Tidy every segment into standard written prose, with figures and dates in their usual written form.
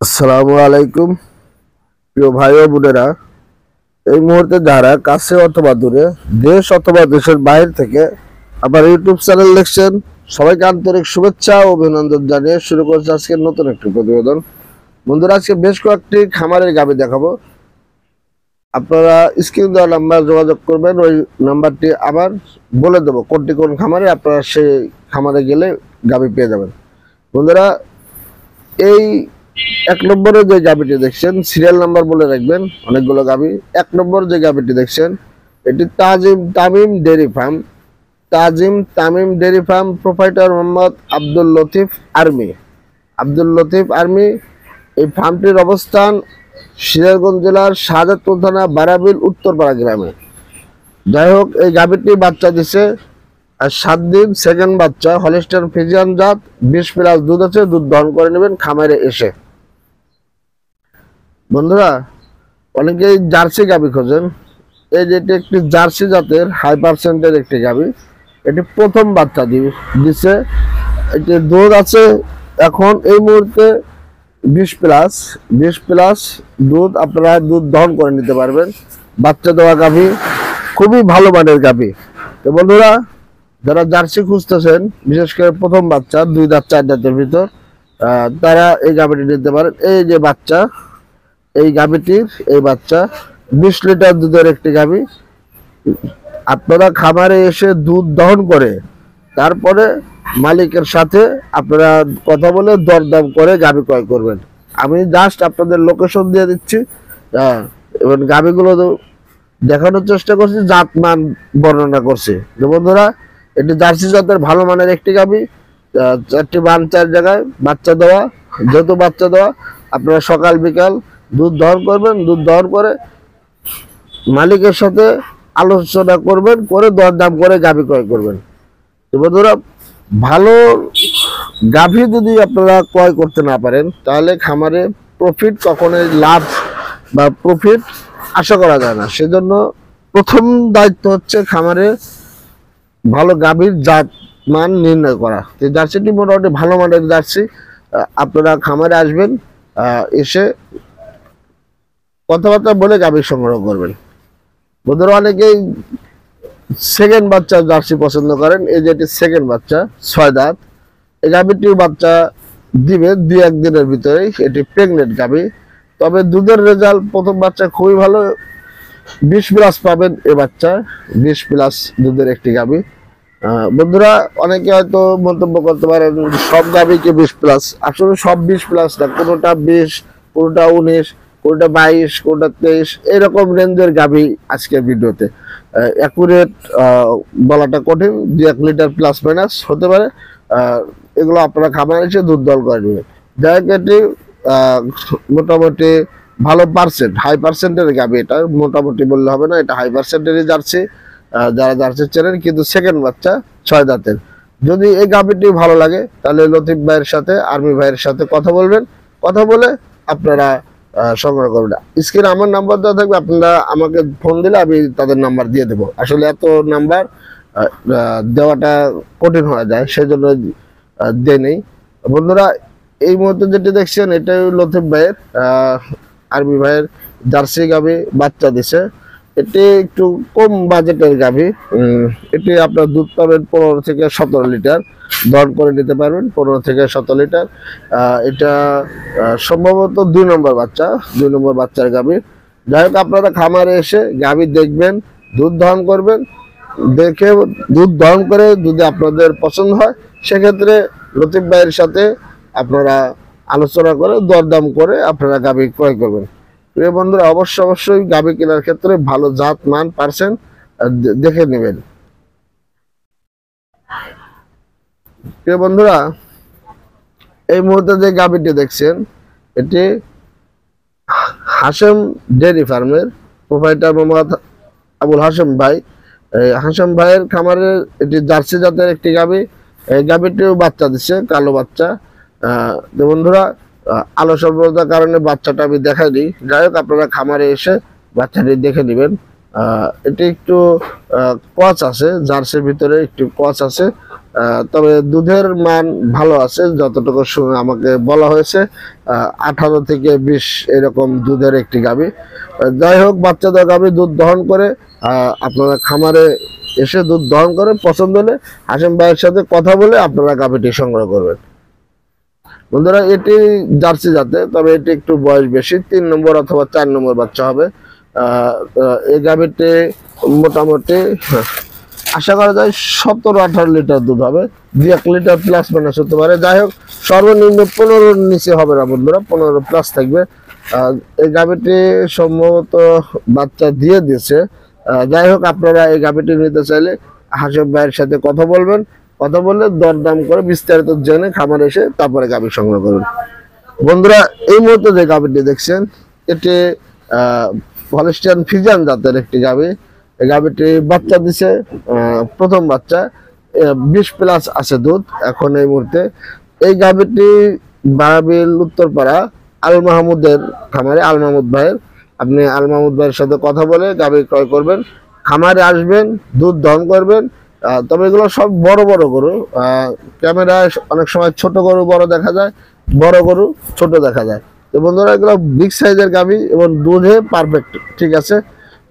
আসসালামু আলাইকুম প্রিয় ভাই ও বোনেরা, এই মুহূর্তে যারা কাছে অথবা দূরে, দেশ অথবা দেশের বাইরে থেকে আমার ইউটিউব চ্যানেল দেখছেন, সবাইকে আন্তরিক শুভেচ্ছা ও অভিনন্দন জানিয়ে শুরু করছে আজকের নতুন একটি প্রতিবেদন। বন্ধুরা, আজকে বেশ কয়েকটি খামারের গাভী দেখাবো। আপনারা স্ক্রিন দেওয়া নাম্বার যোগাযোগ করবেন, ওই নাম্বারটি আবার বলে দেবো কোনটি কোন খামারে, আপনারা সেই খামারে গেলে গাভী পেয়ে যাবেন। বন্ধুরা, এই এক নম্বরে যে গাভীটি দেখছেন, সিরিয়াল নাম্বার বলে রাখবেন, অনেকগুলো গাভী। এক নম্বর যে গাভীটি দেখছেন, এটি Tamim dairy farm. Tamim dairy farm, proprietor Mohammad Abdul Latif army. এই ফার্মটির অবস্থান সিরাজগঞ্জ জেলার শাহজাদপুর থানা বারাবিল উত্তরপাড়া গ্রামে। যাই হোক, এই গাভীটি বাচ্চা দিছে আর 7 দিন, সেকেন্ড বাচ্চা, হলিস্টাইন ফ্রিজিয়ান জাত, 20+ দুধ আছে। দুধ দহন করে নেবেন খামারে এসে। বন্ধুরা, অনেকেই জার্সি গাভী খোঁজেন। এই যেটি একটি জার্সি জাতের হাই পার্সেন্টের একটি গাভী। এটি প্রথম বাচ্চা দিছে। এটি দুধ আছে এখন এই মুহূর্তে 20+ দুধ। আপনারা দুধ দহন করে নিতে পারবেন। বাচ্চা দেওয়া গাভী, খুবই ভালো মানের গাভী। তো বন্ধুরা, যারা জার্সি খুঁজতেছেন, বিশেষ করে প্রথম বাচ্চা 2 দাঁত 4 দাঁতের ভিতর, তারা এই গাভীটি নিতে পারেন। এই যে বাচ্চা, এই গাভীটির এই বাচ্চা 20 লিটার দুধের একটি গাভী। আপনারা খামারে এসে দুধ দহন করে তারপরে মালিকের সাথে আপনারা কথা বলে দরদাম করে গাভী ক্রয় করবেন। আমি জাস্ট আপনাদের লোকেশন দিয়ে দিচ্ছি, এবং গাভীগুলো দেখানোর চেষ্টা করছি, জাতমান বর্ণনা করছি। তো বন্ধুরা, এটি জার্সি জাতের ভালো মানের একটি গাভী। 4টি বান 4 জায়গায় বাচ্চা দেওয়া। যেহেতু বাচ্চা দেওয়া, আপনারা সকাল বিকাল দুধ দহন করবেন। দুধ দহন করে মালিকের সাথে আলোচনা করবেন, করে দরদাম করে গাভী ক্রয় করবেন। তো বন্ধুরা, ভালো গাভী যদি আপনারা ক্রয় করতে না পারেন, তাহলে খামারে প্রফিট কখনোই, লাভ বা প্রফিট আশা করা যায় না। সেজন্য প্রথম দায়িত্ব হচ্ছে খামারে ভালো গাভীর জাত মান নির্ণয় করা। তো জার্সিটি মোটামুটি ভালো মানের জার্সি। আপনারা খামারে আসবেন, এসে কথাবার্তা বলে গাভী সংগ্রহ করবেন। বন্ধুরা, অনেকেই সেকেন্ড বাচ্চা জার্সি পছন্দ করেন। এই যেটি সেকেন্ড বাচ্চা, 6 দাঁত। এই গাভীটির বাচ্চা দিবে 2-1 দিনের ভিতরেই। এটি প্রেগনেন্ট গাভী। তবে দুধের রেজাল্ট প্রথম বাচ্চা খুবই ভালো। 20+ পাবেন এ বাচ্চা, 20+ দুধের একটি গাভী। বন্ধুরা, অনেকে হয়তো মন্তব্য করতে পারেন সব গাভীকে 20+। আসলে সব 20+ না, কোনোটা 20, কোনোটা 19, কোনোটা 22, কোনোটা 23, এরকম রেঞ্জের গাভী আজকের ভিডিওতে। অ্যাকুরেট বলাটা কঠিন, 2-1 লিটার প্লাস মাইনাস হতে পারে। এগুলো আপনারা খামারে এসে দুধ দল করে নেবেন। জায়গাটি মোটামুটি ভালো পার্সেন্ট, হাই পার্সেন্টের গাভী। এটা মোটামুটি বললে হবে না, এটা হাই পার্সেন্টেরই জার্সি। যারা জার্সি চেনেন, কিন্তু সেকেন্ড বাচ্চা 6 দাঁতের। যদি এই গাভীটি ভালো লাগে, তাহলে লতিফ ভাইয়ের সাথে, আর্মি ভাইয়ের সাথে কথা বলবেন। কথা বলে আপনারা সংগ্রহ করবেন। স্ক্রিনে আমার নাম্বার দেওয়া থাকবে, আপনারা আমাকে ফোন দিলে আমি তাদের নাম্বার দিয়ে দেবো। আসলে এত নাম্বার দেওয়াটা কঠিন হয়ে যায়, সেজন্য দিয়ে নেই। বন্ধুরা, এই মুহূর্তে যেটি দেখছেন, এটাই লতিফ ভাইয়ের, আর্মি ভাইয়ের জার্সি গাভী বাচ্চা দিছে। এটি একটু কম বাজেটের গাভী। এটি আপনার দুধ পাবেন 15 থেকে 17 লিটার, দহন করে নিতে পারবেন 15 থেকে 17 লিটার। এটা সম্ভবত 2 নম্বর বাচ্চার গাভী। যাই হোক, আপনারা খামারে এসে গাভী দেখবেন, দুধ দহন করবেন। দেখে দুধ দহন করে যদি আপনাদের পছন্দ হয়, সেক্ষেত্রে লতিফ ভাইয়ের সাথে আপনারা আলোচনা করে দরদাম করে আপনারা গাভী ক্রয় করবেন। প্রিয় বন্ধুরা, অবশ্যই গাভী কেনার ক্ষেত্রে ভালো জাত মান পার্সেন্ট দেখে নেবেন। প্রিয় বন্ধুরা, এই মুহূর্তে যে গাভীটি দেখছেন, এটি হাশেম ডেয়ারি ফার্মের, প্রোপাইটার মোহাম্মদ আবুল হাশেম ভাই। হাশেম ভাইয়ের খামারের এটি জার্সি জাতের একটি গাভী। এই গাভীটিও বাচ্চা দিচ্ছে, কালো বাচ্চা। বন্ধুরা, আলো স্বল্পতার কারণে বাচ্চাটা আমি দেখাইনি। যাই হোক, আপনারা খামারে এসে বাচ্চাটি দেখে নেবেন। এটি একটু কচ আছে, জার্সির ভিতরে একটু কচ আছে। তবে দুধের মান ভালো আছে, যতটুকু আমাকে বলা হয়েছে 18 থেকে 20 এরকম দুধের একটি গাভী। যাই হোক, বাচ্চা দেওয়া গাভী দুধ দহন করে আপনারা খামারে এসে দুধ দহন করে পছন্দ হলে হাশেম ভাইয়ের সাথে কথা বলে আপনারা গাভীটি সংগ্রহ করবেন। বন্ধুরা, এটি জার্সি জাতে, তবে এটি একটু বয়স বেশি, 3 নম্বর অথবা 4 নম্বর বাচ্চা হবে। এই গাভীটি মোটামুটি আশা করা যায় 17-18 লিটার দুধ হবে, 2-1 লিটার প্লাস মাইনাস হতে পারে। যাই হোক, সর্বনিম্ন 15 নিচে হবে না বন্ধুরা, 15 প্লাস থাকবে। এই গাভীটি সম্ভবত বাচ্চা দিয়ে দিয়েছে। যাই হোক, আপনারা এই গাভীটি নিতে চাইলে হাশেম ভাইয়ের সাথে কথা বলবেন, কথা বললে দরদাম করে বিস্তারিত জেনে খামারে এসে তারপরে গাভী সংগ্রহ করবেন। বন্ধুরা, এই মুহূর্তে যে গাভীটি দেখছেন এটি হলস্টিয়ান ফ্রিজিয়ান জাতের একটি গাভী। এই গাভীটি বাচ্চা দিছে, প্রথম বাচ্চা, 20 প্লাস আছে দুধ এখন এই মুহূর্তে। এই গাভীটি বারাবিল উত্তরপাড়া আল মাহমুদের খামারে, আল মাহমুদ ভাইয়ের। আপনি আল মাহমুদ ভাইয়ের সাথে কথা বলে গাভী ক্রয় করবেন, খামারে আসবেন, দুধ দহন করবেন। তবে এগুলো সব বড় বড় গরু, ক্যামেরায় অনেক সময় ছোট গরু বড় দেখা যায়, বড় গরু ছোট দেখা যায়। তো বন্ধুরা, এগুলো বিগ সাইজের গাভী এবং দুধে পারফেক্ট ঠিক আছে।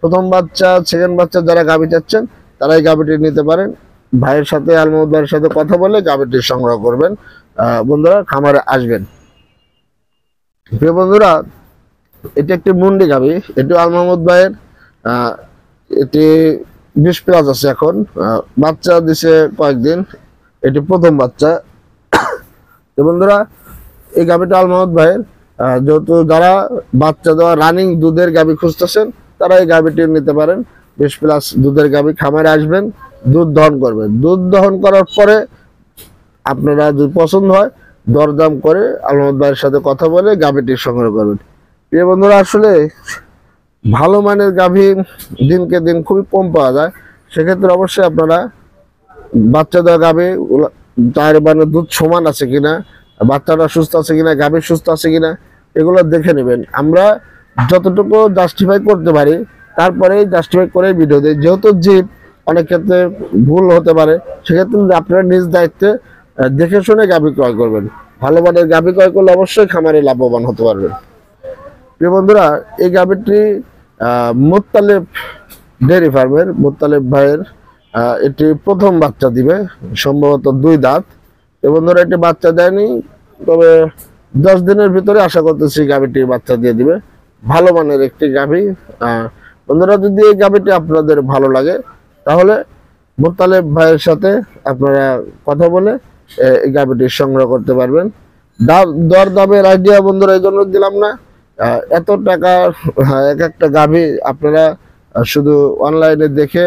প্রথম বাচ্চা, সেকেন্ড বাচ্চা যারা গাভী চাচ্ছেন তারা এই গাভীটি নিতে পারেন। ভাইয়ের সাথে, আল মাহমুদ ভাইয়ের সাথে কথা বলে গাভীটি সংগ্রহ করবেন। বন্ধুরা, খামারে আসবেন। প্রিয় বন্ধুরা, এটি একটি মুন্ডি গাভী, এটি আল মাহমুদ ভাইয়ের। এটি 20 প্লাস আছে এখন, বাচ্চা দিছে কয়েকদিন, এটি প্রথম বাচ্চা। তো বন্ধুরা, এই গাভীটা আল মাহমুদ ভাইয়ের। যেহেতু যারা বাচ্চা দেওয়া রানিং দুধের গাভী খুঁজতেছেন তারা এই গাভীটি নিতে পারেন। 20 প্লাস দুধের গাভী, খামারে আসবেন, দুধ দহন করবেন। দুধ দহন করার পরে আপনারা যদি পছন্দ হয় দরদাম করে আল মাহমুদ ভাইয়ের সাথে কথা বলে গাভীটি সংগ্রহ করবেন। প্রিয় বন্ধুরা, আসলে ভালো মানের গাভী দিনকে দিন খুবই কম পাওয়া যায়। সেক্ষেত্রে অবশ্যই আপনারা বাচ্চা দেওয়া গাভী, তার মানে দুধ সমান আছে কিনা, বাচ্চাটা সুস্থ আছে কিনা, গাভী সুস্থ আছে কিনা, এগুলো দেখে নেবেন। আমরা যতটুকু জাস্টিফাই করতে পারি তারপরেই জাস্টিফাই করে ভিডিও দিই। যেহেতু জিপ অনেক ক্ষেত্রে ভুল হতে পারে, সেক্ষেত্রে আপনারা নিজ দায়িত্বে দেখে শুনে গাভী ক্রয় করবেন। ভালো মানের গাভী ক্রয় করলে অবশ্যই খামারে লাভবান হতে পারবেন। প্রিয় বন্ধুরা, এই গাভীটি মোত্তালেব ডেয়ারি ফার্মের, মোত্তালেব ভাইয়ের। এটি প্রথম বাচ্চা দিবে, সম্ভবত 2 দাঁত। তো বন্ধুরা, এটি বাচ্চা দেয়নি, তবে 10 দিনের ভিতরে আশা করতেছি গাভীটি বাচ্চা দিয়ে দিবে। ভালো মানের একটি গাভী। বন্ধুরা, যদি এই গাভীটি আপনাদের ভালো লাগে তাহলে মোত্তালেব ভাইয়ের সাথে আপনারা কথা বলে এই গাভীটি সংগ্রহ করতে পারবেন। দর দামের আইডিয়া বন্ধুরা এই জন্য দিলাম না, এত টাকা এক একটা গাভী আপনারা শুধু অনলাইনে দেখে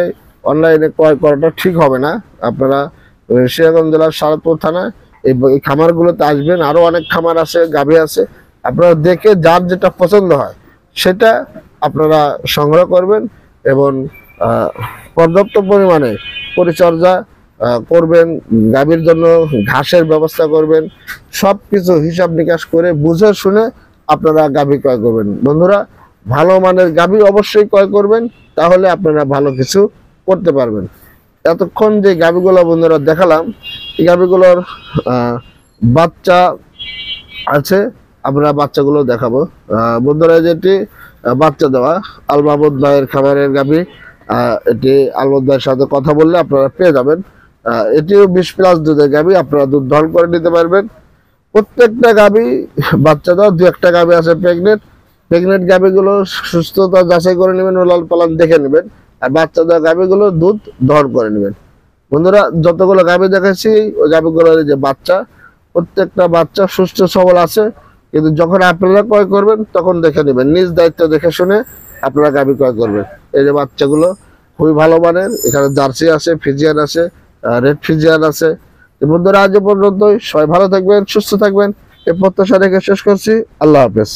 অনলাইনে ক্রয় করাটা ঠিক হবে না। আপনারা সিরাজগঞ্জ জেলার সারদপুর থানা এই খামারগুলোতে আসবেন, আরো অনেক খামার আছে, গাভী আছে। আপনারা দেখে যার যেটা পছন্দ হয় সেটা আপনারা সংগ্রহ করবেন এবং পর্যাপ্ত পরিমাণে পরিচর্যা করবেন, গাভীর জন্য ঘাসের ব্যবস্থা করবেন। সব কিছু হিসাব নিকাশ করে বুঝে শুনে আপনারা গাভী ক্রয় করবেন। বন্ধুরা, ভালো মানের গাভী অবশ্যই ক্রয় করবেন, তাহলে আপনারা ভালো কিছু করতে পারবেন। এতক্ষণ যে গাভীগুলো বন্ধুরা দেখালাম, এই গাভীগুলোর বাচ্চা আছে, আমরা বাচ্চাগুলো দেখাবো। বন্ধুরা, যেটি বাচ্চা দেওয়া আল মাহমুদ ভাইয়ের খামারের গাভী, এটি আল মাহমুদ ভাইয়ের সাথে কথা বললে আপনারা পেয়ে যাবেন। এটিও 20 প্লাস দুধের গাভী, আপনারা দুধ দহন করে নিতে পারবেন। প্রত্যেকটা গাভী বাচ্চা দেওয়া, 2-1টা গাভী আছে প্রেগনেন্ট গাভীগুলো সুস্থতা যাচাই করে নেবেন, লাল পালন দেখে নেবেন। আর বাচ্চা দেওয়া গাভীগুলো দুধ দহন করে নেবেন। বন্ধুরা, যতগুলো গাভী দেখাচ্ছি ওই গাভীগুলোর যে বাচ্চা, প্রত্যেকটা বাচ্চা সুস্থ সবল আছে। কিন্তু যখন আপনারা ক্রয় করবেন তখন দেখে নেবেন, নিজ দায়িত্ব দেখে শুনে আপনারা গাভী ক্রয় করবেন। এই যে বাচ্চাগুলো খুবই ভালো মানের, এখানে জার্সি আছে, ফ্রিজিয়ান আছে, রেড ফ্রিজিয়ান আছে। বন্ধুরা, আজ পর্যন্তই। সবাই ভালো থাকবেন, সুস্থ থাকবেন, এই প্রত্যাশা রেখে শেষ করছি। আল্লাহ হাফেজ।